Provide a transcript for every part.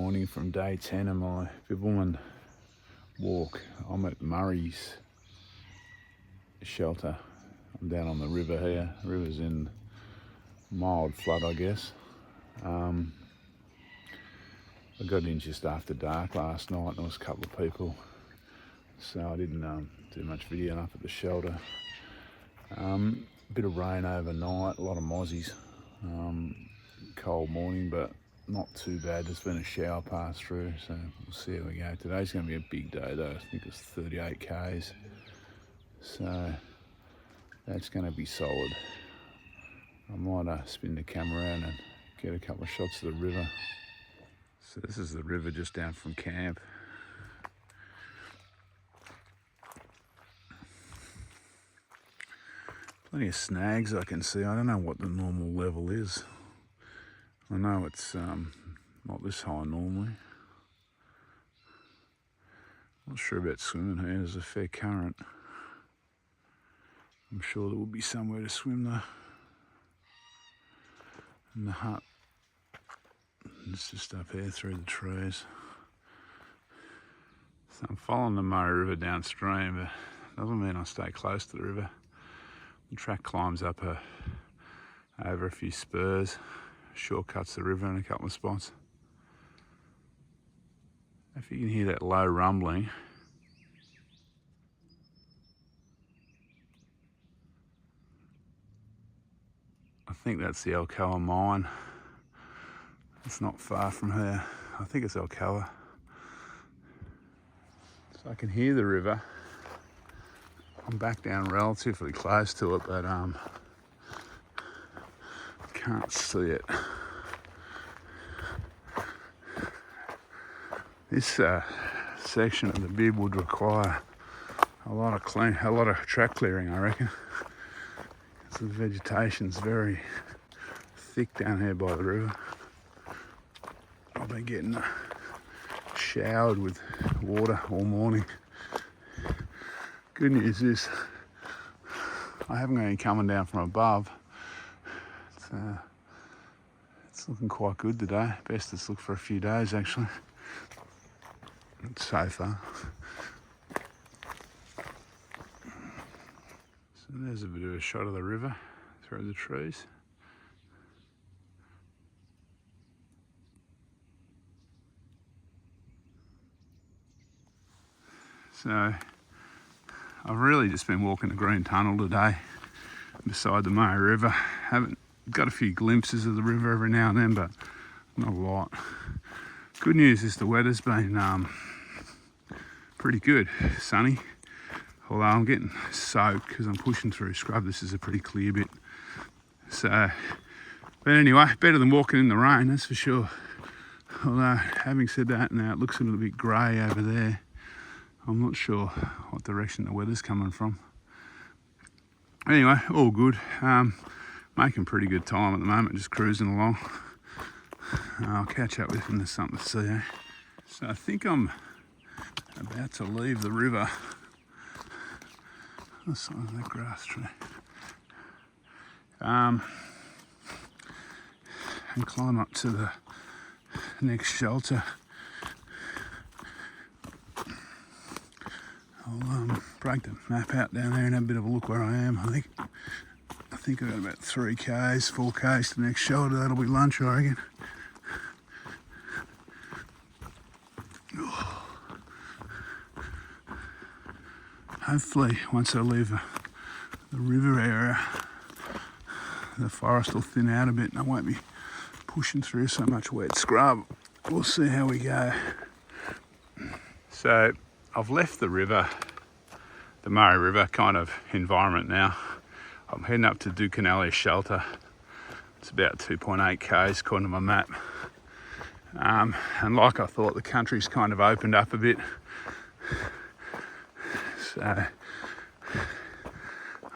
morning from day 10 of my Bibbulmun walk. I'm at Murray's shelter. I'm down on the river here. The river's in mild flood, I guess. I got in just after dark last night and there was a couple of people, so I didn't do much videoing up at the shelter. Bit of rain overnight, a lot of mozzies. Cold morning, but not too bad. There's been a shower pass through, so we'll see how we go. Today's going to be a big day though. I think it's 38 k's, so that's going to be solid. I might spin the camera around and get a couple of shots of the river. So this is the river just down from camp. Plenty of snags I can see. I don't know what the normal level is. I know it's not this high normally. Not sure about swimming here. There's a fair current. I'm sure there will be somewhere to swim though. And the hut. It's just up here through the trees. So I'm following the Murray River downstream, but it doesn't mean I stay close to the river. The track climbs up over a few spurs, shortcuts the river in a couple of spots. If you can hear that low rumbling, I think that's the Alcoa mine. It's not far from here. I think it's Alcoa. So I can hear the river. I'm back down relatively close to it, but can't see it. This section of the bib would require a lot of track clearing, I reckon. The vegetation's very thick down here by the river. I've been getting showered with water all morning. Good news is I haven't got any coming down from above. It's looking quite good today. Best it's looked for a few days actually. So far. So there's a bit of a shot of the river through the trees. So I've really just been walking the green tunnel today beside the Murray River. Haven't got a few glimpses of the river every now and then, but not a lot. Good news is the weather's been pretty good, sunny. Although I'm getting soaked because I'm pushing through scrub. This is a pretty clear bit. So, but anyway, better than walking in the rain, that's for sure. Although, having said that, now it looks a little bit grey over there. I'm not sure what direction the weather's coming from. Anyway, all good. Making pretty good time at the moment, just cruising along. I'll catch up with you when there's something to see. Eh? So I think I'm about to leave the river. The side of that grass tree. And climb up to the next shelter. I'll break the map out down there and have a bit of a look where I am. I think I've got about 3 k's, 4 k's to the next shelter. That'll be lunch, I reckon. Hopefully, once I leave the river area, the forest will thin out a bit and I won't be pushing through so much wet scrub. We'll see how we go. So I've left the river, the Murray River kind of environment now. I'm heading up to Dookanelly shelter. It's about 2.8 k's according to my map. And like I thought, the country's kind of opened up a bit. So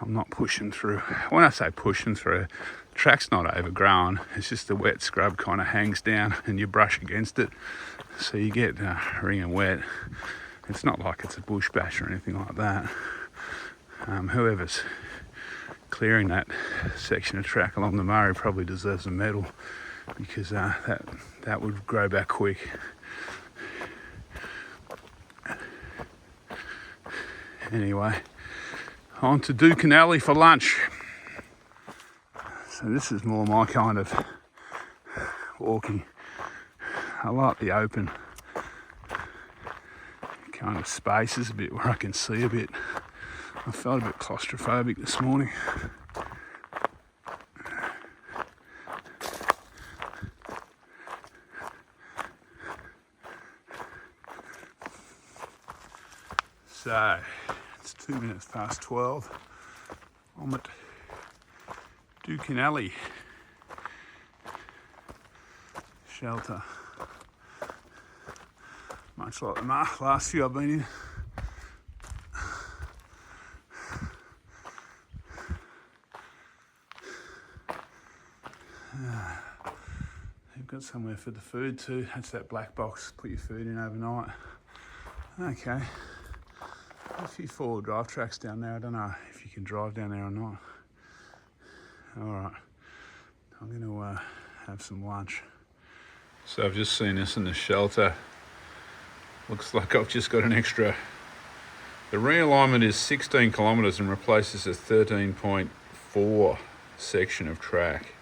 I'm not pushing through. When I say pushing through, the track's not overgrown. It's just the wet scrub kind of hangs down and you brush against it. So you get wringing wet. It's not like it's a bush bash or anything like that. Whoever's clearing that section of track along the Murray probably deserves a medal. because that would grow back quick. Anyway, on to Dookanelly for lunch. So this is more my kind of walking. I like the open kind of spaces a bit where I can see a bit. I felt a bit claustrophobic this morning. So it's 2 minutes past 12. I'm at Dookanelly Shelter. Much like the last few I've been in. They've got somewhere for the food too. That's that black box. Put your food in overnight. Okay. A few four-wheel drive tracks down there. I don't know if you can drive down there or not. Alright. I'm going to have some lunch. So I've just seen this in the shelter. Looks like I've just got an extra. The realignment is 16 kilometres and replaces a 13.4 section of track.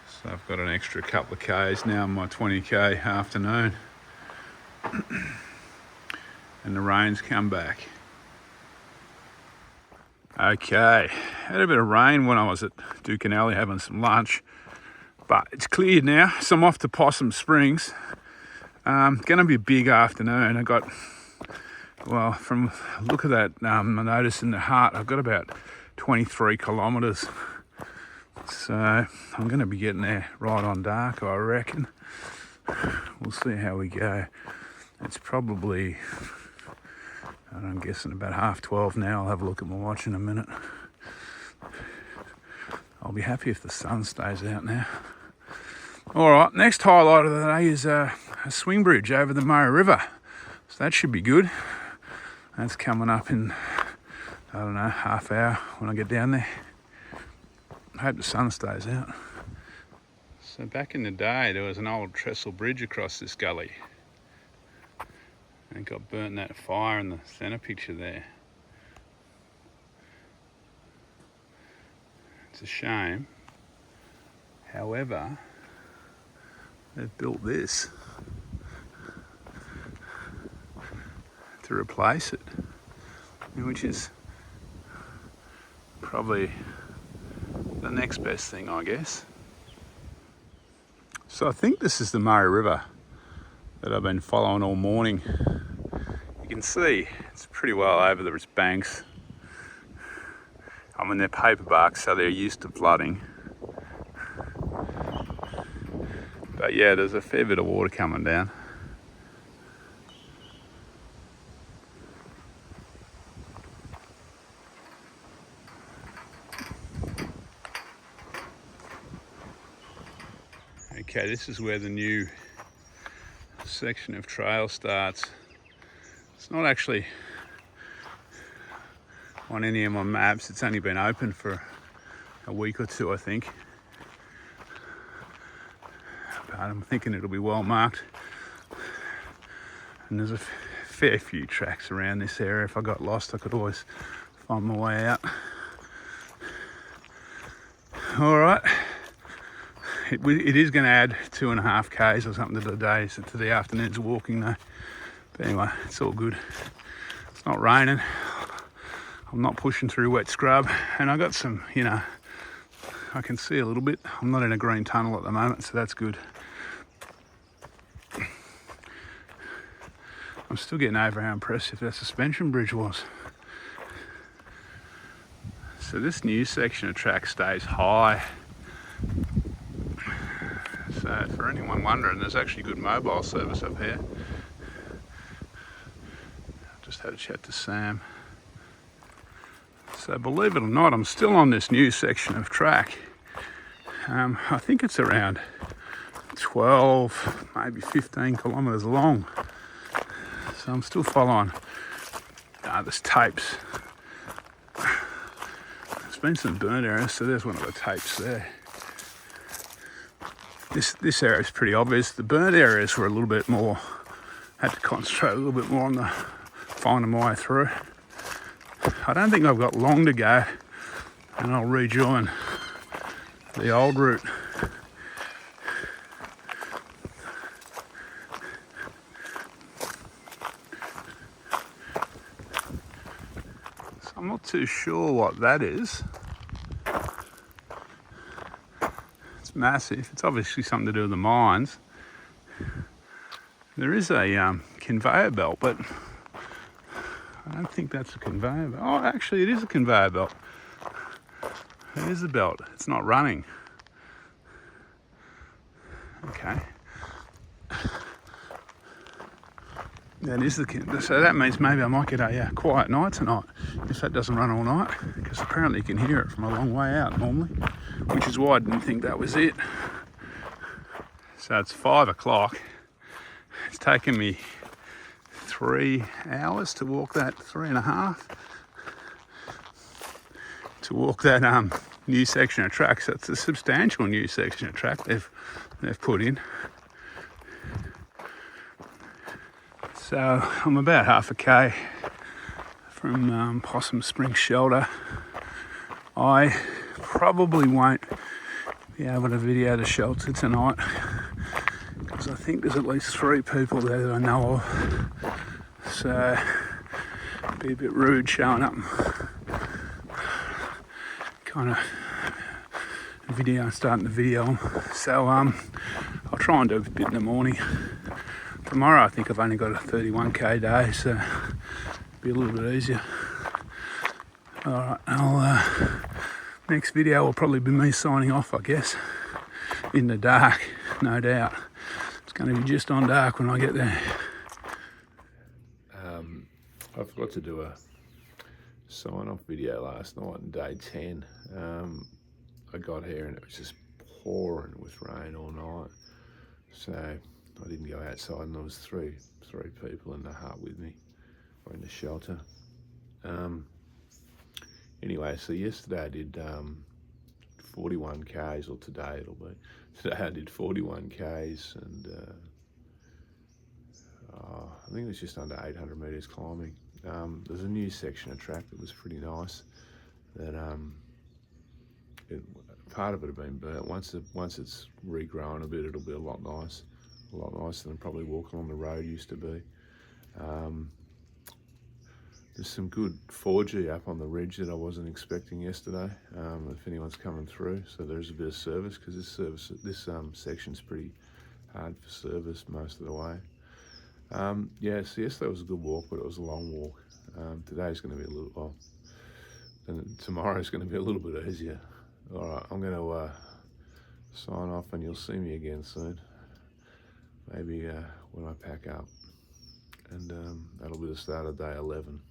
So I've got an extra couple of Ks now in my 20k afternoon. And the rain's come back. Okay, had a bit of rain when I was at Dookanelly having some lunch, but it's cleared now, so I'm off to Possum Springs. Gonna be a big afternoon. I got, well, from the look of that, I noticed in the heart, I've got about 23 kilometres. So I'm gonna be getting there right on dark, I reckon. We'll see how we go. It's probably, I'm guessing about 12:30 now. I'll have a look at my watch in a minute. I'll be happy if the sun stays out now. All right, next highlight of the day is a swing bridge over the Murray River. So that should be good. That's coming up in, I don't know, half hour when I get down there. I hope the sun stays out. So back in the day, there was an old trestle bridge across this gully. And it got burnt in that fire in the centre picture there. It's a shame. However, they've built this to replace it, which is probably the next best thing, I guess. So I think this is the Murray River that I've been following all morning. You can see it's pretty well over its banks. I mean, they're paper barks, so they're used to flooding. But yeah, there's a fair bit of water coming down. Okay, this is where the new section of trail starts. It's not actually on any of my maps. It's only been open for a week or two, I think. But I'm thinking it'll be well marked. And there's a fair few tracks around this area. If I got lost, I could always find my way out. All right. It is going to add 2.5 Ks or something to the day, so to the afternoon's walking though. But anyway, it's all good. It's not raining. I'm not pushing through wet scrub, and I got some, I can see a little bit. I'm not in a green tunnel at the moment, so that's good. I'm still getting over how impressive that suspension bridge was. So this new section of track stays high. So for anyone wondering, there's actually good mobile service up here. Just had a chat to Sam. So believe it or not, I'm still on this new section of track. I think it's around 12, maybe 15 kilometres long. So I'm still following. There's tapes. There's been some burnt areas, so there's one of the tapes there. This area is pretty obvious. The burnt areas were a little bit more, had to concentrate a little bit more on the finding my way through. I don't think I've got long to go, and I'll rejoin the old route. So I'm not too sure what that is. It's massive. It's obviously something to do with the mines. There is a conveyor belt, but I don't think that's a conveyor belt. Oh, actually, it is a conveyor belt. It is a belt. It's not running. Okay. That is so that means maybe I might get a quiet night tonight if that doesn't run all night, because apparently you can hear it from a long way out normally, which is why I didn't think that was it. So it's 5 o'clock. It's taken me 3 hours to walk that, 3.5, to walk that new section of track. So it's a substantial new section of track they've put in. So I'm about half a k from Possum Springs Shelter. I probably won't be able to video the shelter tonight, because I think there's at least 3 people there that I know of. So it'd be a bit rude showing up kind of video and starting the video. So I'll try and do a bit in the morning. Tomorrow I think I've only got a 31k day, so it'll be a little bit easier. Alright, next video will probably be me signing off, I guess, in the dark, no doubt. It's going to be just on dark when I get there. I forgot to do a sign-off video last night on day 10. I got here and it was just pouring with rain all night, so I didn't go outside, and there was three people in the hut with me, or in the shelter. Anyway, so yesterday I did 41 k's, or today it'll be. Today I did 41 k's, and I think it was just under 800 metres climbing. There's a new section of track that was pretty nice. That part of it had been burnt. Once it's regrown a bit, it'll be a lot nicer than probably walking on the road used to be. There's some good 4G up on the ridge that I wasn't expecting yesterday, if anyone's coming through. So there's a bit of service, because this section's pretty hard for service most of the way. Yeah, so yesterday was a good walk, but it was a long walk. Today's going to be a little, and tomorrow's going to be a little bit easier. All right, I'm going to sign off, and you'll see me again soon. Maybe when I pack up, and that'll be the start of day 11.